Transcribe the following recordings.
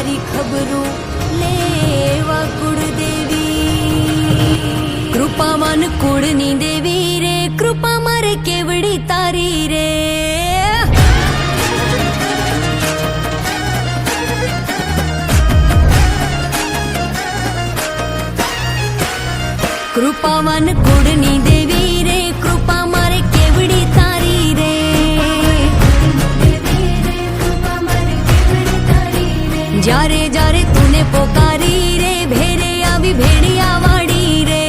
તારી ખબરો લેવા કુળદેવી કૃપાવાન કુળની દેવી રે કૃપા મારે કેવડી તારી રે કૃપાવાન કુળની દેવી રે કૃપા મારે કેવડી તારી રે જ્યારે જ્યારે તુને પોકારી રે ભેરે આવી ભેડિયા વાડી રે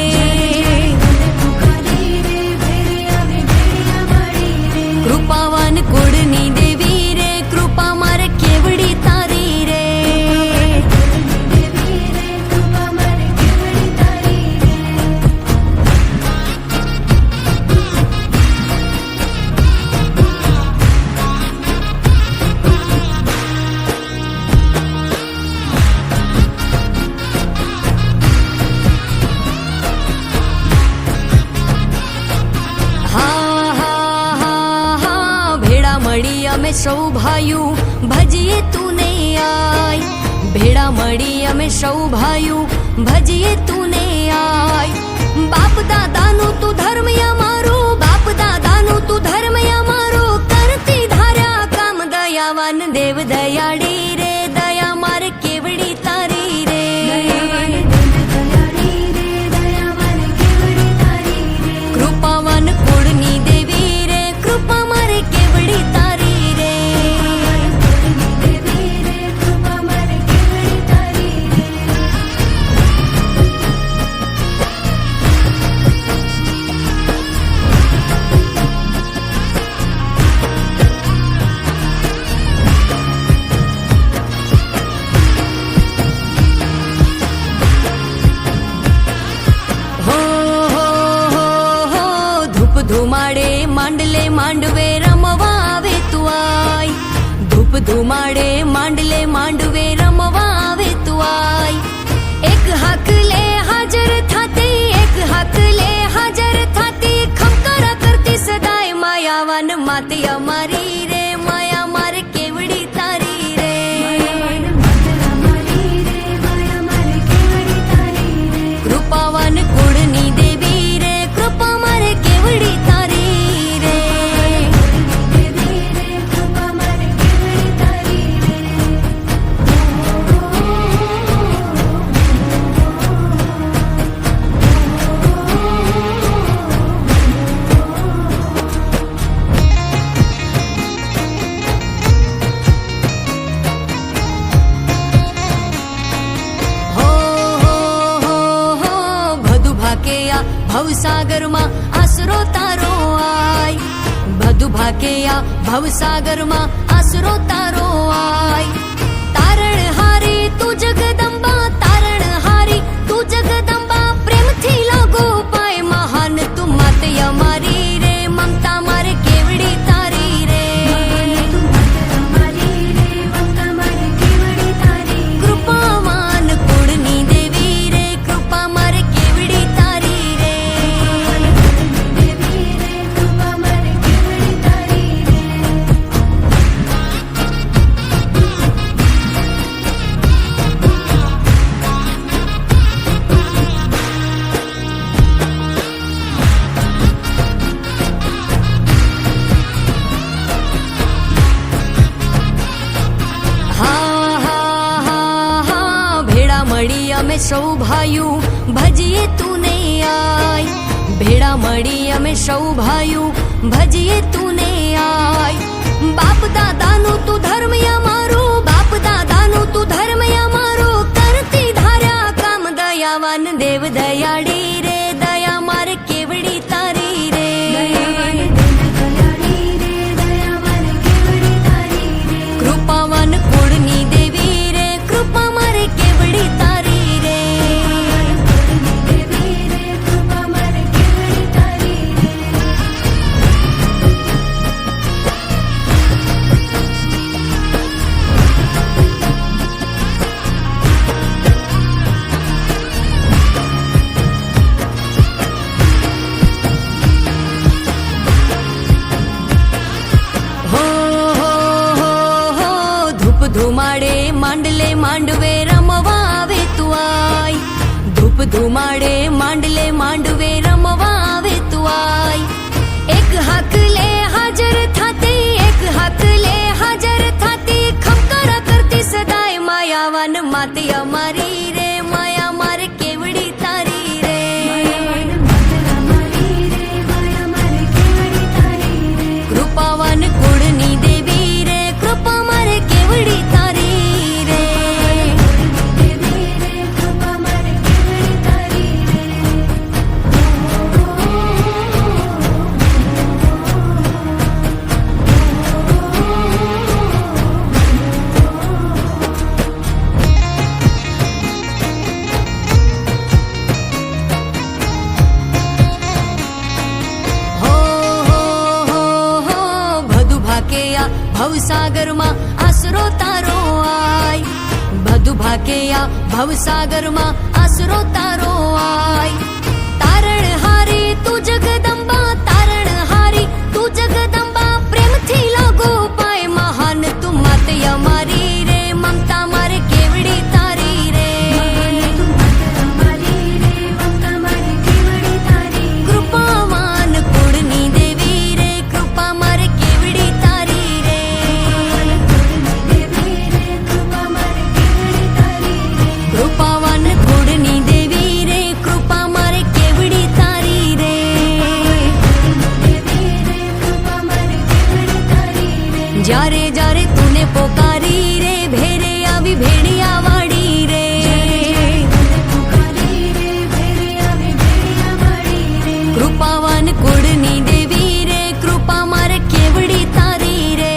કૃપાવાન કુળની દેવી રે કૃપા મારે કેવડી તારી રે અમે સૌ ભાઈઓ ભજીએ તુને આય ભેળા મળી અમે સૌ ભાઈઓ ભજીએ તુને આય બાપ દાદાનું તું ધર્મ અમારો બાપ દાદાનું તું ધર્મ અમારો કરતી ધાર્યા કામ દયાવાન દેવ દયાળી રે દયા મારે કેવડી તારી રે કૃપાવાન કુળની દેવી રે કૃપા મારે કેવડી તારી ધુમાડે માંડલે માંડવે રમવા આવે તું આય ધૂપ ધુમાડે માંડલે માંડવે રમવા આવે તું આય એક હાક લે હાજર થાતી એક હાક લે હાજર થાતી ખમકારા કરતી સદાય માયાવાન માતે અમારી રે માયા મારે કેવડી તારી રે કૃપાવાન કુળની દેવી રે કૃપા મારે કેવડી તારી રે ભવસાગરમાં આસરો તારો આય બધું ભાગ્યા ભવસાગરમાં આસરો તારો આય તારણ હારી તું જગદંબા તારણ હારી તું જગદંબા પ્રેમથી લાગો પાય મહાન તું માતે અમારી રે મમતા મારે કેવડી તારી રે કૃપાવાન કુળની દેવી રે કૃપા મારે કેવડી તારી રે અમે સૌ ભાઈઓ ભજીએ તુને આય ભેળા મળી અમે સૌ ભાઈઓ ભજીએ તુને આય બાપ દાદાનું તું ધર્મ અમારો બાપ દાદાનું તું ધર્મ અમારો કરતી ધાર્યા કામ દયાવાન દેવ દયાળી રે દયા મારે કેવડી તારી રે કૃપાવાન કુળની દેવી રે કૃપા મારે કેવડી તારી ધુમાડે માંડલે માંડવે રમવા આવે તું આય. એક હાકલે હાજર થાતી, એક હાકલે હાજર થાતી, ખમકારા કરતી સદાય માયાવાન માતી અમારી રે, માયા મારે કેવડી તારી રે. કૃપાવાન કુળની દેવી રે, કૃપા મારે કેવડી તારી રે. ભવસાગરમાં આસરો તારો આય, બધું ભાકેયા ભવસાગરમાં આસરો તારો આય. તારણ હારી તું જગદંબા, તારણ હારી તું જગદંબા, પ્રેમથી લાગો પાય મહાન તું માતે અમારી રે, મમતા મારે કેવડી તારી રે. કૃપાવાન કુળની દેવી રે, કૃપા મારે કેવડી તારી રે. કૃપાવાન કુળની દેવી રે, કૃપા મારે કેવડી તારી રે. જ્યારે જ્યારે તુને પોકારી રે, ભેરે આવી ભેડિયા વાડી રે. કૃપાવાન કુળની દેવી રે, કૃપા મારે કેવડી તારી રે.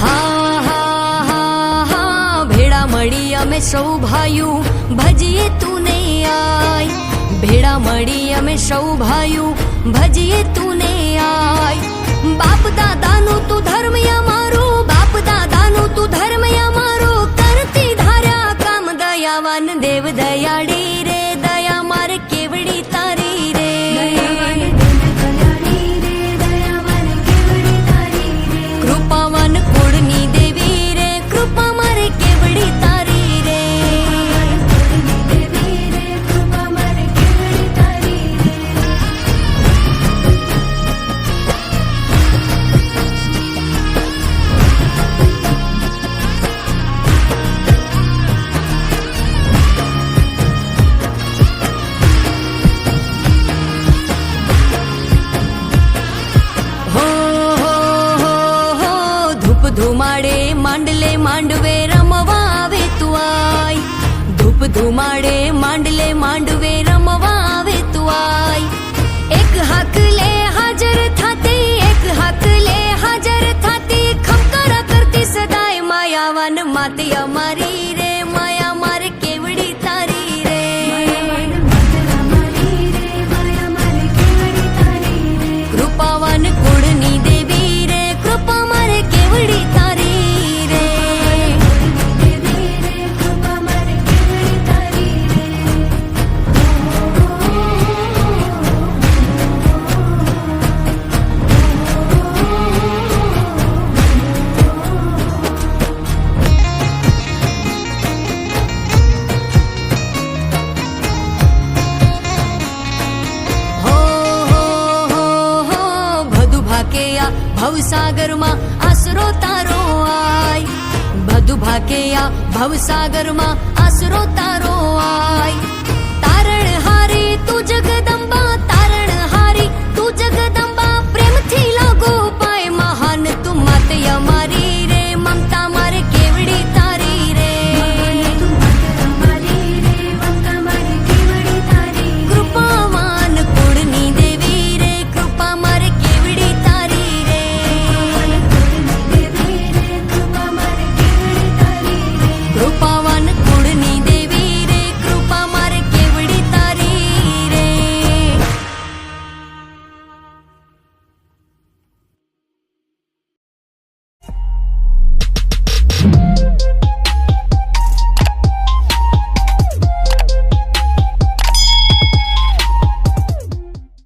હા હા હા હા, ભેળા મળી અમે સૌ ભાઈઓ, ભજીએ તું નહીં આય. ભેળા મળી અમે સૌ ભાઈઓ, ભજીએ તું નહીં આય. બાપ દાદાનું તું ધર્મ અમારું, બાપ દાદાનું તું ધર્મ અમારું, કરતી ધાર્યા કામ દયાવાન દેવ દયાળી રે, દયા મારે કેવડી તારી રે. કૃપાવાન કુળની દેવી રે, કૃપા મારે કેવડી તારી રે. હો હો હો હો, ધૂપ ધુમાડે માંડલે માંડવે રમવા આવે તું આય. ધૂપ ધુમાડે માંડલે માંડવે રમવા આવે તું આય. એક હાકલે હાજર થાતી, એક હાકલે હાજર થાતી, ખમકારા કરતી સદાય માયાવાન માતી અમારી રે, માયા મારે કેવડી તારી રે. કૃપાવાન કુળની દેવી રે, કૃપા મારે કેવડી તારી રે. હો હો હો હો, બધું ભાકેયા ભવસાગરમાં આસરો તારો આય. બધું ભાકેયા ભવસાગરમાં આસરો તારો આય.